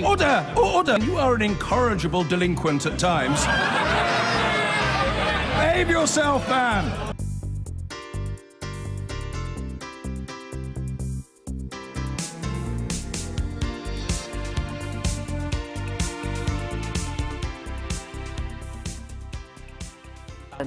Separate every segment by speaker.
Speaker 1: Order! Order! You are an incorrigible delinquent at times. Behave yourself, man!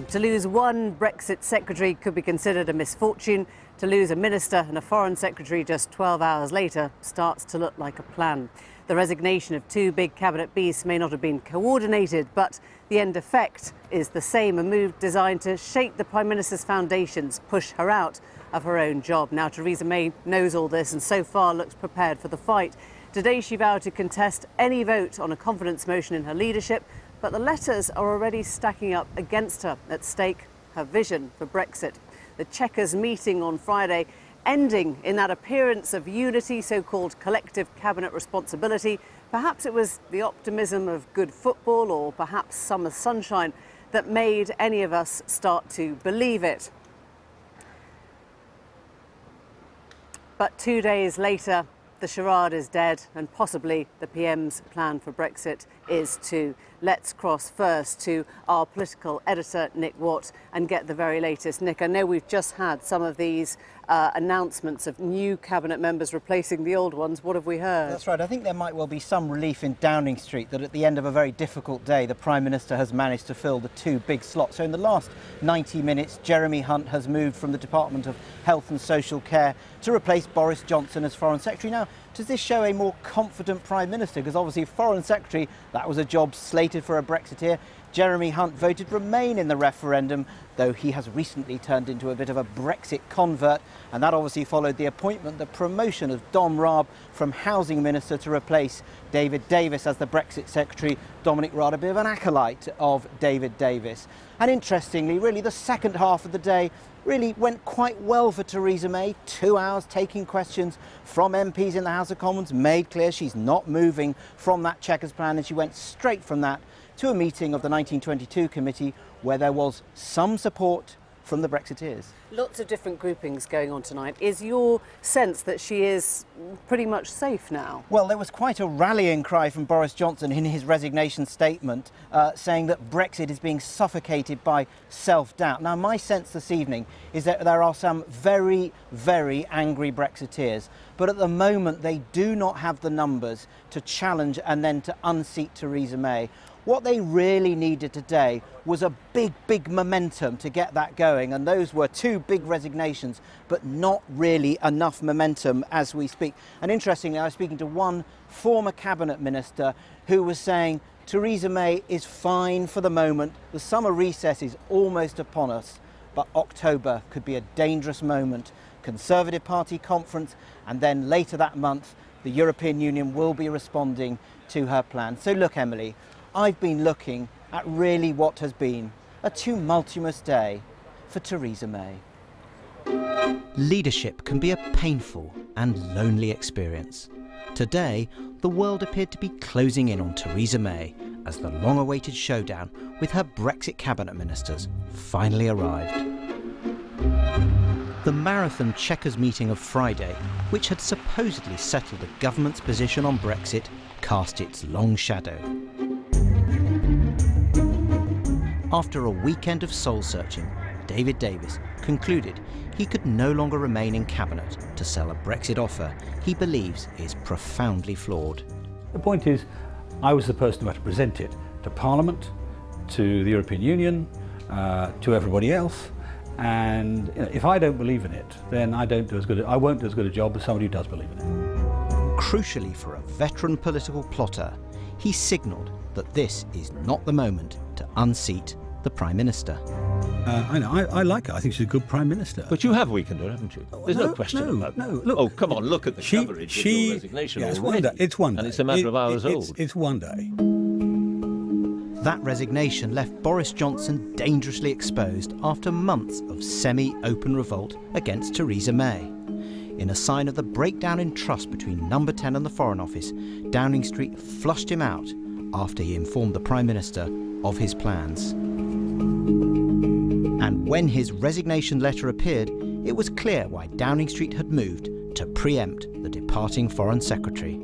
Speaker 2: To lose one Brexit secretary could be considered a misfortune. To lose a minister and a foreign secretary just 12 hours later starts to look like a plan. The resignation of two big cabinet beasts may not have been coordinated, but the end effect is the same, a move designed to shake the Prime Minister's foundations, push her out of her own job. Now, Theresa May knows all this and so far looks prepared for the fight. Today she vowed to contest any vote on a confidence motion in her leadership, but the letters are already stacking up against her. At stake, her vision for Brexit. The Chequers meeting on Friday ending in that appearance of unity, so-called collective cabinet responsibility. Perhaps it was the optimism of good football or perhaps summer sunshine that made any of us start to believe it. But 2 days later, the charade is dead and possibly the PM's plan for Brexit is too. Let's cross first to our political editor, Nick Watt, and get the very latest. Nick, I know we've just had some of these announcements of new cabinet members replacing the old ones. What have we heard?
Speaker 3: That's right. I think there might well be some relief in Downing Street that at the end of a very difficult day, the Prime Minister has managed to fill the two big slots. So in the last 90 minutes, Jeremy Hunt has moved from the Department of Health and Social Care to replace Boris Johnson as Foreign Secretary. Now, does this show a more confident Prime Minister? Because obviously Foreign Secretary, that was a job slated for a Brexiteer. Jeremy Hunt voted Remain in the referendum, though he has recently turned into a bit of a Brexit convert, and that obviously followed the appointment, the promotion of Dom Raab from Housing Minister to replace David Davis as the Brexit Secretary. Dominic Raab, a bit of an acolyte of David Davis. And interestingly, really the second half of the day really went quite well for Theresa May. 2 hours taking questions from MPs in the House of Commons, made clear she's not moving from that Chequers plan, and she went straight from that to a meeting of the 1922 committee where there was some support from the Brexiteers.
Speaker 2: Lots of different groupings going on tonight. Is your sense that she is pretty much safe now?
Speaker 3: Well, there was quite a rallying cry from Boris Johnson in his resignation statement saying that Brexit is being suffocated by self-doubt. Now, my sense this evening is that there are some very, very angry Brexiteers, but at the moment they do not have the numbers to challenge and then to unseat Theresa May. What they really needed today was a big momentum to get that going, and those were two big resignations, but not really enough momentum as we speak. And interestingly, I was speaking to one former cabinet minister who was saying Theresa May is fine for the moment, the summer recess is almost upon us, but October could be a dangerous moment. Conservative Party conference, and then later that month the European Union will be responding to her plan. So look, Emily, I've been looking at really what has been a tumultuous day for Theresa May.
Speaker 4: Leadership can be a painful and lonely experience. Today, the world appeared to be closing in on Theresa May as the long-awaited showdown with her Brexit cabinet ministers finally arrived. The marathon Chequers meeting of Friday, which had supposedly settled the government's position on Brexit, cast its long shadow. After a weekend of soul-searching, David Davis concluded he could no longer remain in cabinet to sell a Brexit offer he believes is profoundly flawed.
Speaker 5: The point is, I was the person who had to present it to Parliament, to the European Union, to everybody else, and if I don't believe in it, then I won't do as good a job as somebody who does believe in it.
Speaker 4: Crucially for a veteran political plotter, he signalled that this is not the moment to unseat the Prime Minister.
Speaker 5: I know, I like her. I think she's a good Prime Minister.
Speaker 6: But you have weakened her, haven't you? There's no question about that.
Speaker 5: No, look,
Speaker 6: oh, come on, look at the coverage of your resignation.
Speaker 5: Yeah, it's one day. It's one day.
Speaker 6: And it's a matter of hours old.
Speaker 5: It's one day.
Speaker 4: That resignation left Boris Johnson dangerously exposed after months of semi-open revolt against Theresa May. In a sign of the breakdown in trust between Number 10 and the Foreign Office, Downing Street flushed him out after he informed the Prime Minister of his plans. And when his resignation letter appeared, it was clear why Downing Street had moved to preempt the departing Foreign Secretary.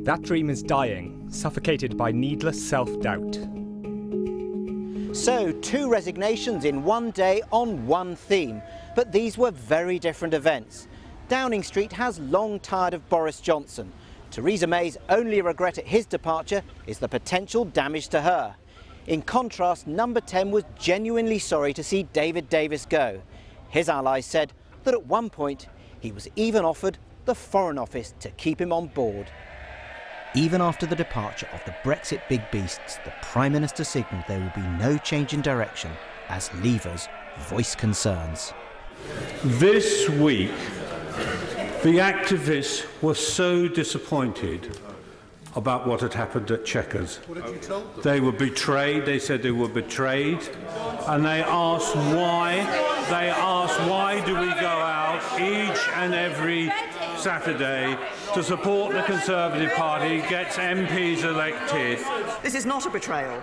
Speaker 7: That dream is dying, suffocated by needless self-doubt.
Speaker 3: So, 2 resignations in one day on one theme, but these were very different events. Downing Street has long tired of Boris Johnson. Theresa May's only regret at his departure is the potential damage to her. In contrast, Number 10 was genuinely sorry to see David Davis go. His allies said that at one point he was even offered the Foreign Office to keep him on board.
Speaker 4: Even after the departure of the Brexit big beasts, the Prime Minister signalled there will be no change in direction as Leavers voiced concerns.
Speaker 8: This week, the activists were so disappointed about what had happened at Chequers. What did you tell them? They were betrayed. They said they were betrayed, and they asked why. They asked why do we go out each and every Saturday to support the Conservative Party, gets MPs elected.
Speaker 9: This is not a betrayal.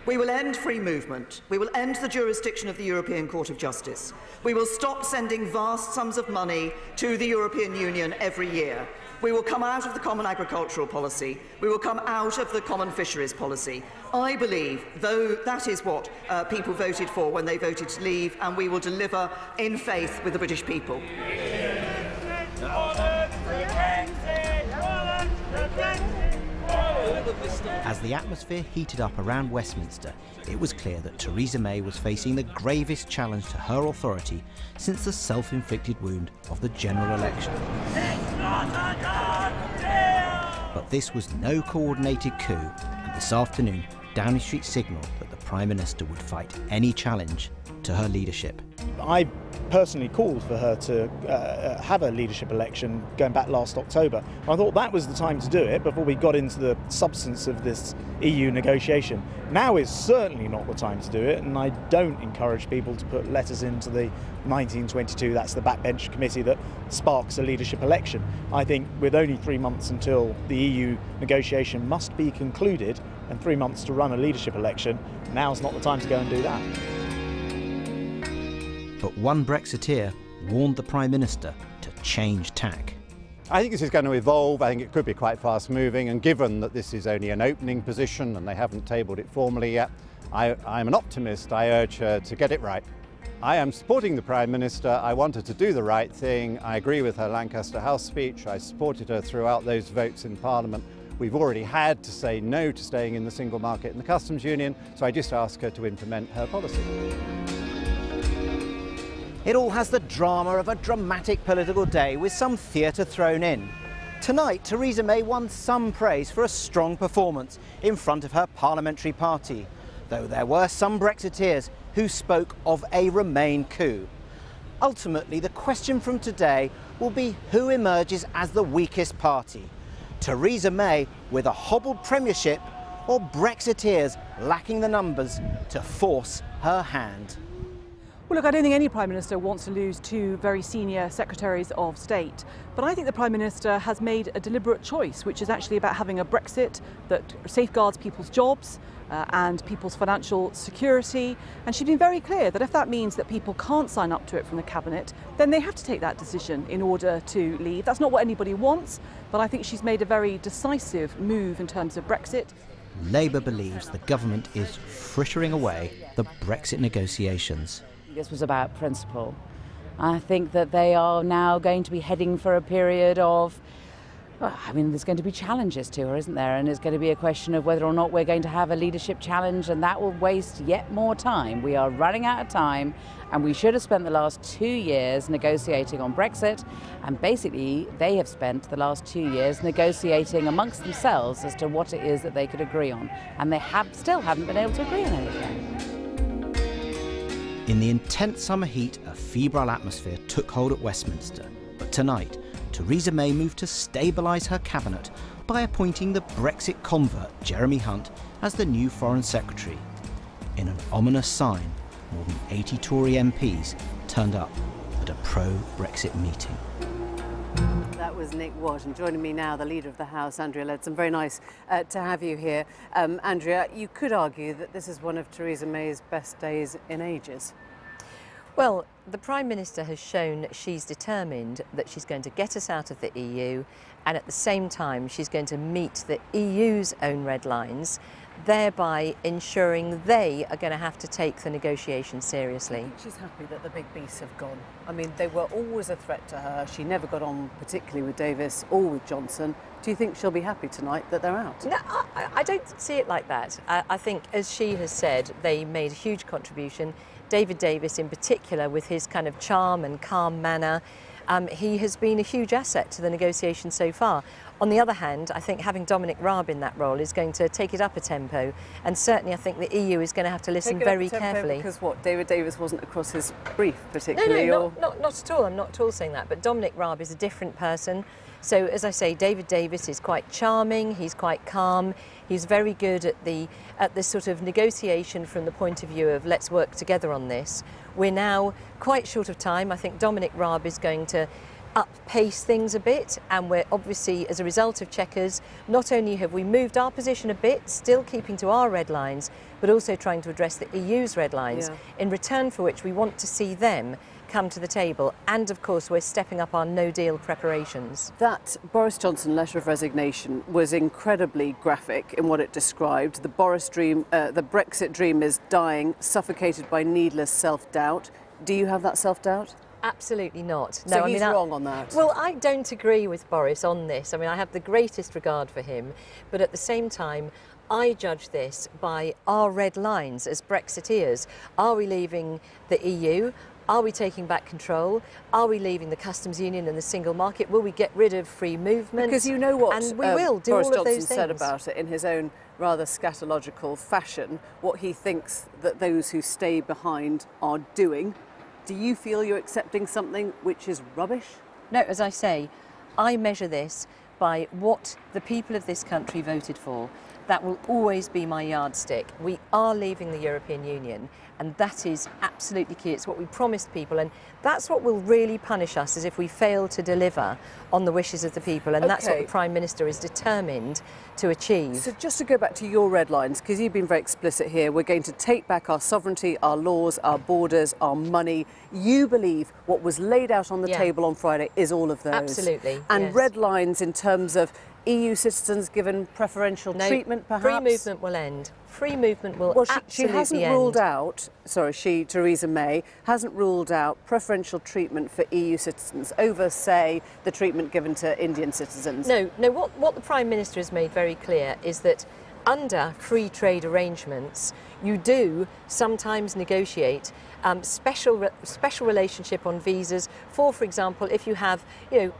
Speaker 9: We will end free movement. We will end the jurisdiction of the European Court of Justice. We will stop sending vast sums of money to the European Union every year. We will come out of the common agricultural policy. We will come out of the common fisheries policy. I believe, though, that is what people voted for when they voted to leave, and we will deliver in faith with the British people.
Speaker 4: As the atmosphere heated up around Westminster, it was clear that Theresa May was facing the gravest challenge to her authority since the self-inflicted wound of the general election. But this was no coordinated coup, and this afternoon, Downing Street signalled that the Prime Minister would fight any challenge to her leadership.
Speaker 10: I personally called for her to have a leadership election going back last October. I thought that was the time to do it before we got into the substance of this EU negotiation. Now is certainly not the time to do it, and I don't encourage people to put letters into the 1922, that's the backbench committee that sparks a leadership election. I think with only 3 months until the EU negotiation must be concluded and 3 months to run a leadership election, now's not the time to go and do that.
Speaker 4: But one Brexiteer warned the Prime Minister to change tack.
Speaker 11: I think this is going to evolve. I think it could be quite fast moving, and given that this is only an opening position and they haven't tabled it formally yet, I'm an optimist. I urge her to get it right. I am supporting the Prime Minister. I want her to do the right thing. I agree with her Lancaster House speech. I supported her throughout those votes in Parliament. We've already had to say no to staying in the single market and the customs union, so I just ask her to implement her policy.
Speaker 3: It all has the drama of a dramatic political day with some theatre thrown in. Tonight, Theresa May won some praise for a strong performance in front of her parliamentary party, though there were some Brexiteers who spoke of a Remain coup. Ultimately, the question from today will be who emerges as the weakest party: Theresa May with a hobbled premiership, or Brexiteers lacking the numbers to force her hand.
Speaker 12: Well, look, I don't think any Prime Minister wants to lose 2 very senior Secretaries of State, but I think the Prime Minister has made a deliberate choice, which is actually about having a Brexit that safeguards people's jobs and people's financial security, and she's been very clear that if that means that people can't sign up to it from the Cabinet, then they have to take that decision in order to leave. That's not what anybody wants, but I think she's made a very decisive move in terms of Brexit.
Speaker 4: Labour believes the government is frittering away the Brexit negotiations.
Speaker 13: This was about principle. I think that they are now going to be heading for a period of, there's going to be challenges to her, isn't there? And it's going to be a question of whether or not we're going to have a leadership challenge, and that will waste yet more time. We are running out of time, and we should have spent the last 2 years negotiating on Brexit, and basically they have spent the last 2 years negotiating amongst themselves as to what it is that they could agree on, and they still haven't been able to agree on anything.
Speaker 4: In the intense summer heat, a febrile atmosphere took hold at Westminster. But tonight, Theresa May moved to stabilise her cabinet by appointing the Brexit convert Jeremy Hunt as the new Foreign Secretary. In an ominous sign, more than 80 Tory MPs turned up at a pro-Brexit meeting.
Speaker 2: That was Nick Watt, and joining me now, the Leader of the House, Andrea Leadsom. Very nice to have you here. Andrea, you could argue that this is one of Theresa May's best days in ages.
Speaker 14: Well, the Prime Minister has shown she's determined that she's going to get us out of the EU, and at the same time she's going to meet the EU's own red lines, thereby ensuring they are going to have to take the negotiations seriously.
Speaker 2: I think she's happy that the big beasts have gone. I mean, they were always a threat to her. She never got on particularly with Davis or with Johnson. Do you think she'll be happy tonight that they're out?
Speaker 14: No, I don't see it like that. I think, as she has said, they made a huge contribution. David Davis in particular, with his kind of charm and calm manner, he has been a huge asset to the negotiations so far. On the other hand, I think having Dominic Raab in that role is going to take it up a tempo, and certainly I think the EU is going to have to listen very carefully.
Speaker 2: Because what, David Davis wasn't across his brief particularly?
Speaker 14: No, not at all. I'm not at all saying that. But Dominic Raab is a different person. So, as I say, David Davis is quite charming, he's quite calm, he's very good at this sort of negotiation from the point of view of let's work together on this. We're now quite short of time. I think Dominic Raab is going to up-pace things a bit, and we're obviously, as a result of Chequers, not only have we moved our position a bit, still keeping to our red lines, but also trying to address the EU's red lines, in return for which we want to see them come to the table, and of course we're stepping up our no-deal preparations.
Speaker 2: That Boris Johnson letter of resignation was incredibly graphic in what it described. The Brexit dream is dying, suffocated by needless self-doubt. Do you have that self-doubt?
Speaker 14: Absolutely not.
Speaker 2: So he's wrong on that?
Speaker 14: Well, I don't agree with Boris on this. I mean, I have the greatest regard for him, but at the same time, I judge this by our red lines as Brexiteers. Are we leaving the EU? Are we taking back control? Are we leaving the customs union and the single market? Will we get rid of free movement?
Speaker 2: Because you know what
Speaker 14: and we will do
Speaker 2: Boris
Speaker 14: all of
Speaker 2: Johnson
Speaker 14: those things.
Speaker 2: said about it in his own rather scatological fashion, what he thinks that those who stay behind are doing. Do you feel you're accepting something which is rubbish?
Speaker 14: No, as I say, I measure this by what the people of this country voted for. That will always be my yardstick. We are leaving the European Union, and that is absolutely key. It's what we promised people, and that's what will really punish us, is if we fail to deliver on the wishes of the people, and that's what the Prime Minister is determined to achieve.
Speaker 2: So just to go back to your red lines, because you've been very explicit here, we're going to take back our sovereignty, our laws, our borders, our money. You believe what was laid out on the table on Friday is all of those?
Speaker 14: Absolutely,
Speaker 2: And red lines in terms of EU citizens given preferential treatment, perhaps?
Speaker 14: Free movement will end. Free movement will absolutely
Speaker 2: she hasn't
Speaker 14: end.
Speaker 2: ruled out, Theresa May, hasn't ruled out preferential treatment for EU citizens over, say, the treatment given to Indian citizens.
Speaker 14: No, what the Prime Minister has made very clear is that under free trade arrangements, you do sometimes negotiate special relationship on visas. For example, if you have,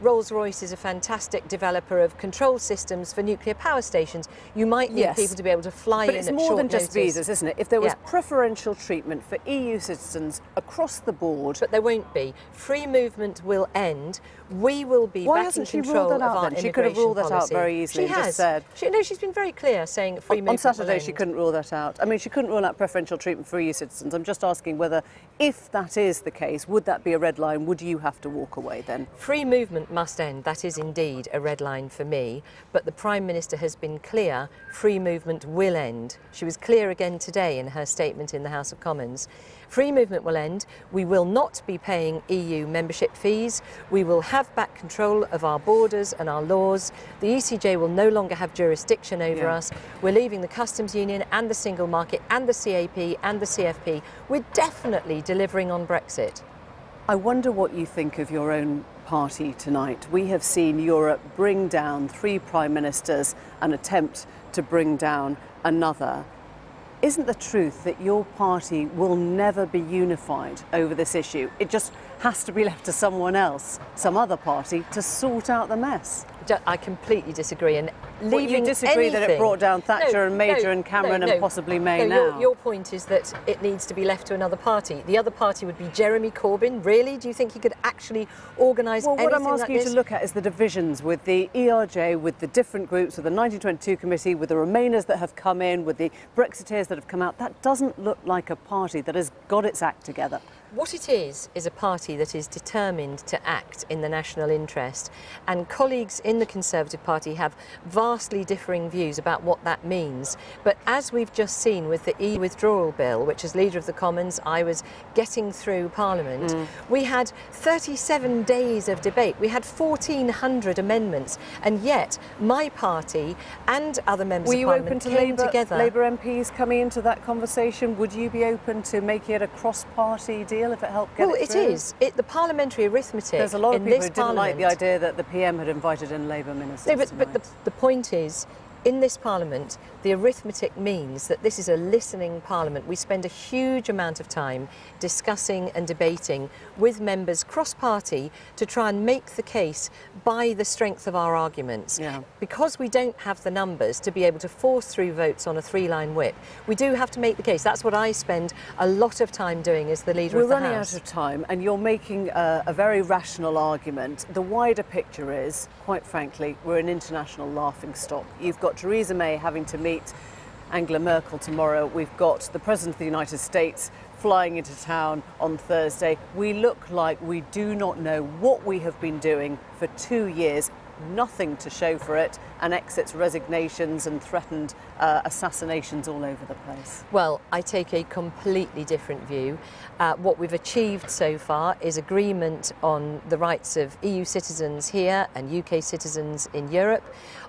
Speaker 14: Rolls-Royce is a fantastic developer of control systems for nuclear power stations, you might need people to be able to fly in at short notice.
Speaker 2: But it's more than just visas, isn't it? If there was preferential treatment for EU citizens across the board...
Speaker 14: But there won't be. Free movement will end. We will be back in control of our immigration policy.
Speaker 2: She could have ruled that out very easily.
Speaker 14: She has.
Speaker 2: Just said.
Speaker 14: She's been very clear, saying free movement
Speaker 2: On Saturday
Speaker 14: will end.
Speaker 2: she couldn't rule that out. I mean, she couldn't rule out preferential treatment for EU citizens. I'm just asking whether, if that is the case, would that be a red line? Would you have to walk away then?
Speaker 14: Free movement must end. That is indeed a red line for me. But the Prime Minister has been clear, free movement will end. She was clear again today in her statement in the House of Commons. Free movement will end. We will not be paying EU membership fees. We will have back control of our borders and our laws. The ECJ will no longer have jurisdiction over us. We're leaving the customs union and the single market and the CAP and the CFP. We're definitely delivering on Brexit.
Speaker 2: I wonder what you think of your own party tonight. We have seen Europe bring down 3 prime ministers and attempt to bring down another. Isn't the truth that your party will never be unified over this issue? It just has to be left to someone else, some other party, to sort out the mess.
Speaker 14: I completely disagree. And
Speaker 2: you disagree that it brought down Thatcher and Major and Cameron and possibly May now?
Speaker 14: Your point is that it needs to be left to another party. The other party would be Jeremy Corbyn. Really? Do you think he could actually organise anything like this?
Speaker 2: What I'm asking you to look at is the divisions with the ERJ, with the different groups, with the 1922 committee, with the Remainers that have come in, with the Brexiteers that have come out. That doesn't look like a party that has got its act together.
Speaker 14: What it is a party that is determined to act in the national interest, and colleagues in the Conservative Party have vastly differing views about what that means. But as we've just seen with the EU withdrawal bill, which as Leader of the Commons I was getting through Parliament, we had 37 days of debate, we had 1,400 amendments, and yet my party and other members of Parliament came together.
Speaker 2: Labour MPs coming into that conversation? Would you be open to making it a cross-party deal if it helped get it through?
Speaker 14: Well, it is. The parliamentary arithmetic.
Speaker 2: There's a lot of
Speaker 14: in
Speaker 2: people
Speaker 14: this
Speaker 2: who didn't like the
Speaker 14: Parliament.
Speaker 2: idea that the PM had invited in Labour ministers.
Speaker 14: No, but the point is, in this Parliament, the arithmetic means that this is a listening Parliament. We spend a huge amount of time discussing and debating with members cross-party to try and make the case by the strength of our arguments.
Speaker 2: Yeah.
Speaker 14: Because we don't have the numbers to be able to force through votes on a three-line whip, we do have to make the case. That's what I spend a lot of time doing as the Leader of the House.
Speaker 2: We're running out of time, and you're making a very rational argument. The wider picture is, quite frankly, we're an international laughingstock. You've got Theresa May having to meet Angela Merkel tomorrow. We've got the President of the United States flying into town on Thursday. We look like we do not know what we have been doing for 2 years, nothing to show for it, and exits, resignations and threatened assassinations all over the place.
Speaker 14: Well, I take a completely different view. What we've achieved so far is agreement on the rights of EU citizens here and UK citizens in Europe,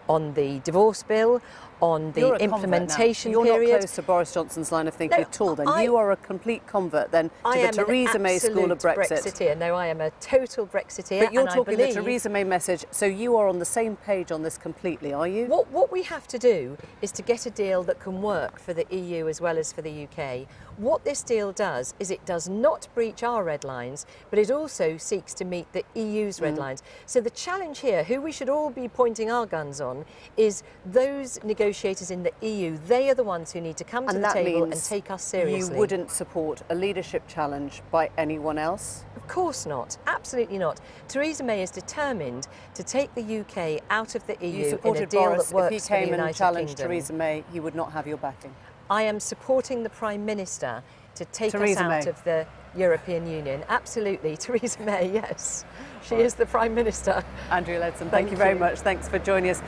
Speaker 14: on the divorce bill, on the implementation
Speaker 2: period.
Speaker 14: period.
Speaker 2: You're not close to Boris Johnson's line of thinking at all then. You are a complete convert then to the Theresa May school of Brexit.
Speaker 14: Brexiteer. No, I am a total Brexiteer.
Speaker 2: But you're talking the Theresa May message, so you are on the same page on this completely, are you?
Speaker 14: What we have to do is to get a deal that can work for the EU as well as for the UK. What this deal does is it does not breach our red lines, but it also seeks to meet the EU's red lines. So the challenge here, who we should all be pointing our guns on, is those negotiators in the EU. They are the ones who need to come to the table and take us seriously.
Speaker 2: You wouldn't support a leadership challenge by anyone else?
Speaker 14: Of course not. Absolutely not. Theresa May is determined to take the UK out of the EU in a deal that works for the United Kingdom.
Speaker 2: If he came and challenged Theresa May, you would not have your backing?
Speaker 14: I am supporting the Prime Minister to take us out of the European Union. Absolutely, Theresa May, yes. She is the Prime Minister.
Speaker 2: Andrea Leadsom, thank you very much. Thanks for joining us.